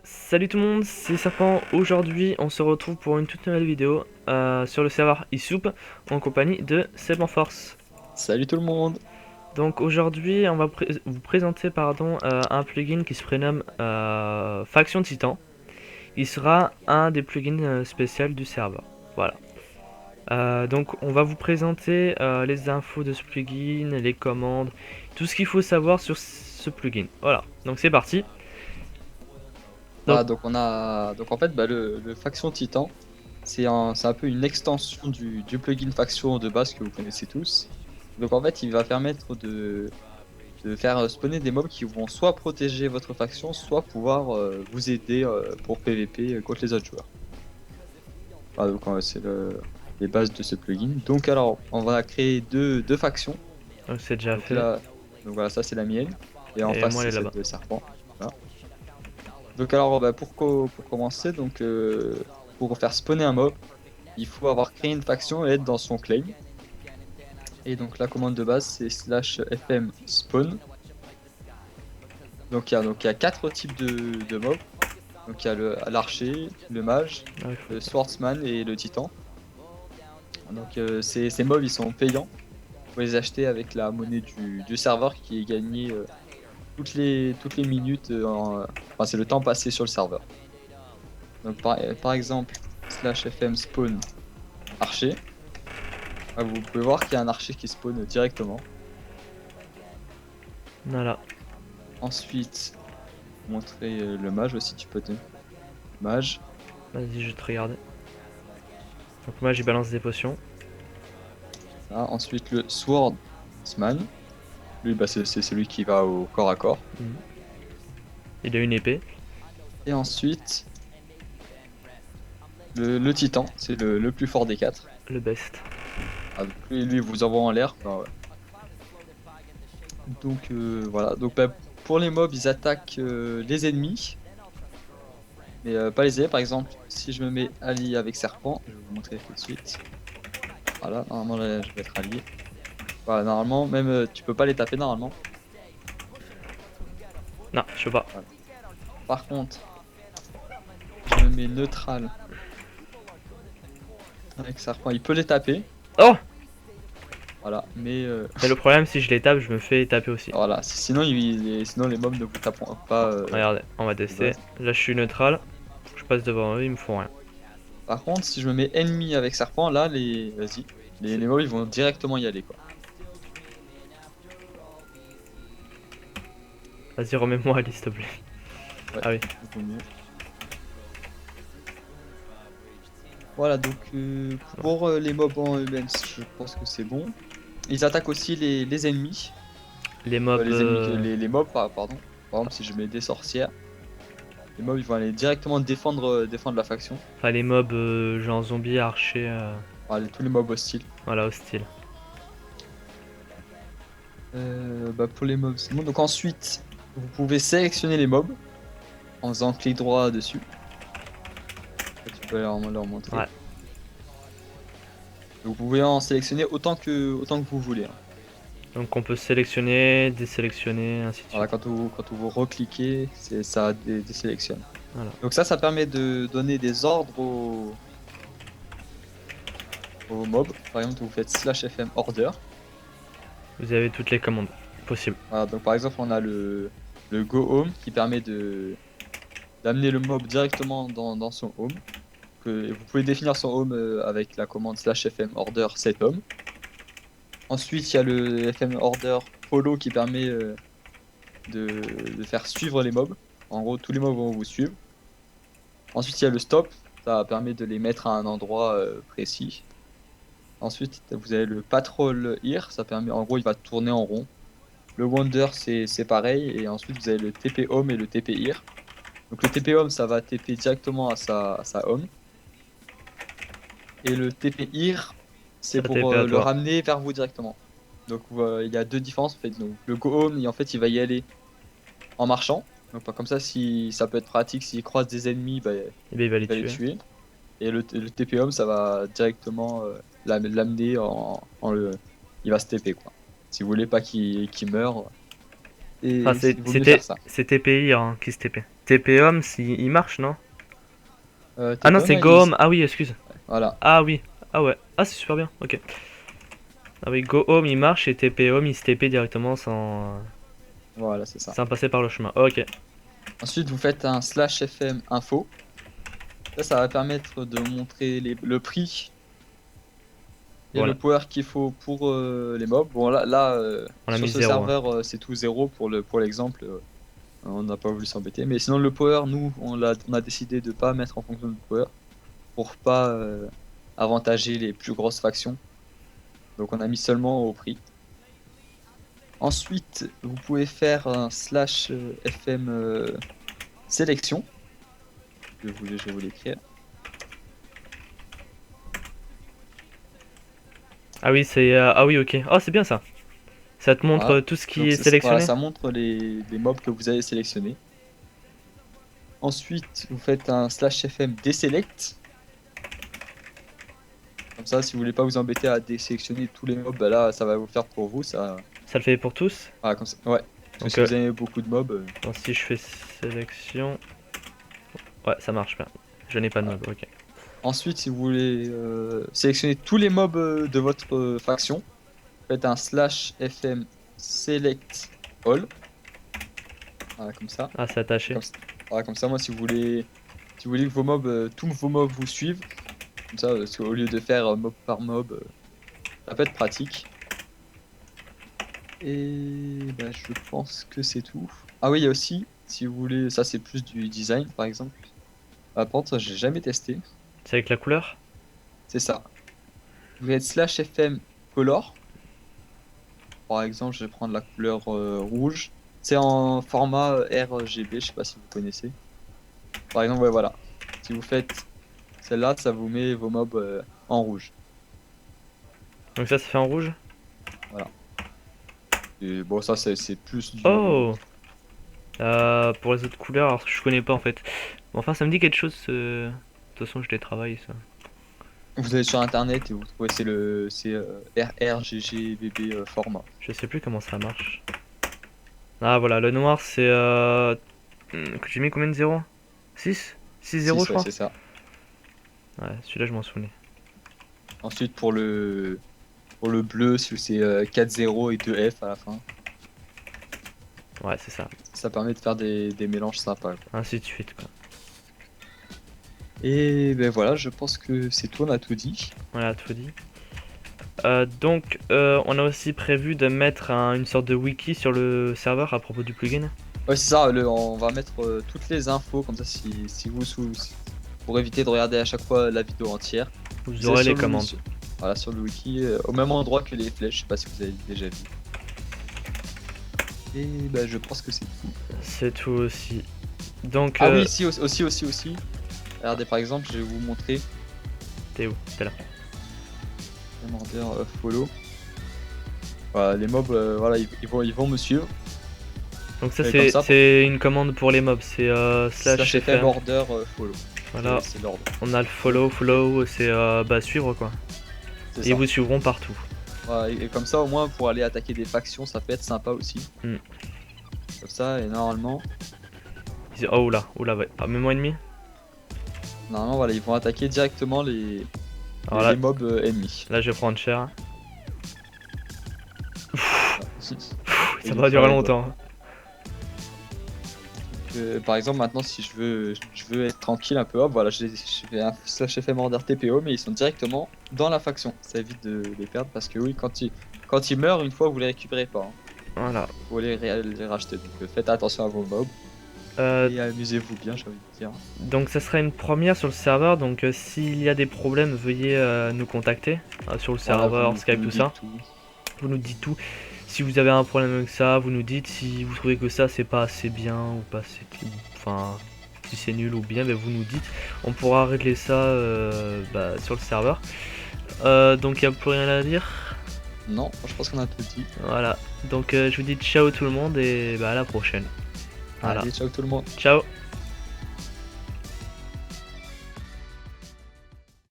Salut tout le monde, c'est Serpent. Aujourd'hui, on se retrouve pour une toute nouvelle vidéo sur le serveur eSoup en compagnie de Seb en Force. Salut tout le monde. Donc aujourd'hui, on va vous présenter un plugin qui se prénomme Faction Titan. Il sera un des plugins spéciaux du serveur. Voilà. Donc on va vous présenter les infos de ce plugin, les commandes, tout ce qu'il faut savoir sur ce plugin. Voilà. Donc c'est parti. Donc Voilà, donc on a donc en fait le Faction Titan, c'est un peu une extension du plugin Faction de base que vous connaissez tous. Donc en fait, il va permettre de faire spawner des mobs qui vont soit protéger votre faction, soit pouvoir vous aider pour PVP contre les autres joueurs. Voilà, donc les bases de ce plugin. Donc alors, on va créer deux factions. donc c'est déjà Donc fait. là, donc voilà, ça c'est la mienne et en Et face moi elle c'est est celle là-bas. de Serpent. Voilà. Donc alors pour commencer, pour faire spawner un mob, il faut avoir créé une faction et être dans son claim. Et donc la commande de base c'est slash fm spawn. Donc il y a quatre types de mobs. Donc il y a l'archer, le mage, Ah, le swordsman et le titan. Donc ces mobs ils sont payants. Vous les acheter avec la monnaie du serveur qui est gagnée toutes les minutes. Enfin c'est le temps passé sur le serveur. Donc par exemple slash fm spawn archer. Ah, vous pouvez voir qu'il y a un archer qui spawn directement. voilà. Ensuite, montrer le mage aussi, tu peux te. Mage. Vas-y, je vais te regarder. Donc moi, j'y balance des potions. Ah, ensuite, le swordsman. Lui, bah, c'est celui qui va au corps à corps. Mhm. Il a une épée. Et ensuite, le titan, c'est le plus fort des quatre. Le best. Ah, donc lui, vous envoie en l'air. Bah, ouais. Donc voilà. Donc bah, pour les mobs, ils attaquent les ennemis, mais pas les alliés. Par exemple, si je me mets allié avec serpent, je vais vous montrer tout de suite. Voilà, normalement là, je vais être allié. Voilà, normalement, même tu peux pas les taper normalement. Non, je sais pas. Voilà. Par contre, je me mets neutral avec Serpent, il peut les taper. Oh! Voilà, mais Mais le problème, si je les tape, je me fais taper aussi. voilà, sinon, sinon les mobs ne vous taperont pas Regardez, on va de tester. base. Là, je suis neutral. Je passe devant eux, ils me font rien. Par contre, si je me mets ennemi avec Serpent, là, vas-y, les mobs ils vont directement y aller quoi. Vas-y, remets-moi Ali, s'il te plaît. Ouais, Ah oui. vaut mieux. Voilà, donc pour les mobs en eux-mêmes, je pense que c'est bon. Ils attaquent aussi les ennemis. Les mobs. Les ennemis, les mobs, pardon. Par exemple, si je mets des sorcières, les mobs ils vont aller directement défendre la faction. Enfin, les mobs genre zombies, archers. Voilà, tous les mobs hostiles. Voilà, hostile. Bah, pour les mobs, c'est bon. Donc ensuite, vous pouvez sélectionner les mobs en faisant clic droit dessus. Tu peux leur montrer. Ouais. Donc, vous pouvez en sélectionner autant que vous voulez, hein. Donc on peut sélectionner, désélectionner, ainsi de Voilà, suite. quand vous recliquez, ça désélectionne. Voilà. Donc ça permet de donner des ordres aux mobs. Par exemple, vous faites slash fm order. Vous avez toutes les commandes possibles. Voilà, donc par exemple, on a le go home qui permet d'amener le mob directement dans son home. Vous pouvez définir son home avec la commande slash fm order set home. Ensuite, il y a le fm order follow qui permet de faire suivre les mobs. En gros, tous les mobs vont vous suivre. Ensuite, il y a le stop, ça permet de les mettre à un endroit précis. Ensuite, vous avez le patrol here, ça permet, en gros, il va tourner en rond. Le wonder, c'est pareil. Et ensuite, vous avez le TP home et le TP here. Donc, le TP home, ça va TP directement à sa home. Et le TP here, c'est Ça pour TP à le toi. ramener vers vous directement. Donc, il y a deux différences en fait. Donc, le go home, en fait, il va y aller en marchant. Donc, pas comme ça, si ça peut être pratique, s'il croise des ennemis, bah, Et bien il va les il va les tuer. tuer. Et le TP home, ça va directement l'amener il va se TP quoi. Si vous voulez pas qu'il meure, Enfin, il vaut mieux faire ça. c'est TPI hein, qui se TP. TPHome, il marche, non? Ah non, TPM, c'est GoHome. Ah oui, excuse. voilà. Ah oui. Ah ouais. Ah, c'est super bien. Ok. Ah oui, GoHome, il marche et TPHome, il se TP directement Voilà, c'est ça. sans passer par le chemin. Ok. Ensuite, vous faites un /fm info. Ça va permettre de montrer le prix et le Voilà. power qu'il faut pour les mobs. Bon, là On a sur mis ce 0. serveur, c'est tout zéro pour l'exemple. On n'a pas voulu s'embêter. Mais sinon, le power, nous, on a décidé de pas mettre en fonction du power pour pas avantager les plus grosses factions. Donc, on a mis seulement au prix. Ensuite, vous pouvez faire un /fm sélection. Je vais vous l'écrire. Ah oui, c'est. Ah oui, ok. Oh, c'est bien ça. Ça te montre Voilà. tout ce qui Donc est voilà, sélectionné. ça montre les mobs que vous avez sélectionnés. Ensuite, vous faites un /fm deselect. Comme ça, si vous voulez pas vous embêter à désélectionner tous les mobs, bah là, ça va vous le faire pour vous. Ça, Ça le fait pour tous. voilà, comme ça. Ouais. Parce que Donc, si vous avez beaucoup de mobs, bon, si je fais sélection. Ouais, ça marche bien. Je n'ai pas de voilà. mob, ok. Ensuite, si vous voulez sélectionner tous les mobs de votre faction, faites un /fm select all. Voilà, comme ça. Ah, c'est attaché. Voilà, comme ça, moi, si vous voulez que vos mobs, tous vos mobs vous suivent, comme ça, parce qu'au lieu de faire mob par mob, ça peut être pratique. Et bah, je pense que c'est tout. Ah oui, il y a aussi, si vous voulez, ça c'est plus du design par exemple. Par contre, ça j'ai jamais testé. C'est avec la couleur. C'est ça. Vous êtes /fm color. Par exemple, je vais prendre la couleur rouge. C'est en format RGB, je sais pas si vous connaissez. Par exemple, ouais, voilà. Si vous faites celle-là, ça vous met vos mobs en rouge. Donc ça se fait en rouge. Voilà. Et bon, ça c'est plus du. Oh. Pour les autres couleurs, alors je connais pas en fait. Bon, enfin, ça me dit quelque chose. De toute façon, je les travaille ça. Vous allez sur internet et vous trouvez c'est RRGGBB format. Je sais plus comment ça marche. Ah voilà, le noir c'est que j'ai mis combien de 0? 6 6-0 je 6, ouais, crois. c'est ça. Ouais, celui-là je m'en souvenais. Ensuite, pour le bleu, c'est 4-0 et 2F à la fin. Ouais, c'est ça. Ça permet de faire des mélanges sympas, quoi. Ainsi de suite quoi. Et ben voilà, je pense que c'est tout, on a tout dit. Voilà, tout dit. Donc, on a aussi prévu de mettre une sorte de wiki sur le serveur à propos du plugin. Ouais, c'est ça, on va mettre toutes les infos, comme ça, si pour éviter de regarder à chaque fois la vidéo entière. Vous Vous aurez allez les commandes. Voilà, sur le wiki, au même endroit que les flèches, je sais pas si vous avez déjà vu. Et ben je pense que c'est tout. C'est tout aussi. Donc, Ah oui, si, aussi. Regardez, par exemple, je vais vous montrer. t'es où? T'es là. Order follow. Voilà, les mobs, voilà, ils vont me suivre. Donc ça Et comme ça, c'est une commande pour les mobs, c'est /fm /fm. order follow. Voilà, C'est l'ordre. on a le follow, c'est bah suivre quoi. C'est Et ça. ils vous suivront partout. Voilà, et comme ça, au moins, pour aller attaquer des factions, ça peut être sympa aussi. Mm. Comme ça, et normalement, Oh là, ouais. Ah, même moi ennemi. voilà, ils vont attaquer directement les Alors là, mobs ennemis. là je vais prendre cher. Et Ça du va durer travail, longtemps. par exemple, maintenant, si je veux être tranquille un peu, hop, voilà, je fais un /fm order TPO, mais ils sont directement dans la faction. Ça évite de les perdre parce que oui, quand ils meurent, une fois, vous les récupérez pas, hein. Voilà. Faut les racheter. Donc faites attention à vos mobs et amusez-vous bien, j'ai envie de dire. Donc ça sera une première sur le serveur, donc s'il y a des problèmes, veuillez nous contacter sur le Voilà, serveur, vous Skype, nous tout dites ça. Vous nous dites tout. Si vous avez un problème avec ça, vous nous dites. Si vous trouvez que ça c'est pas assez bien ou pas assez, enfin si c'est nul ou bien, ben vous nous dites. On pourra régler ça sur le serveur. Donc il n'y a plus rien à dire. Non, je pense qu'on a tout dit. Voilà. Donc je vous dis ciao tout le monde et à la prochaine. Voilà. Allez, ciao tout le monde. Ciao.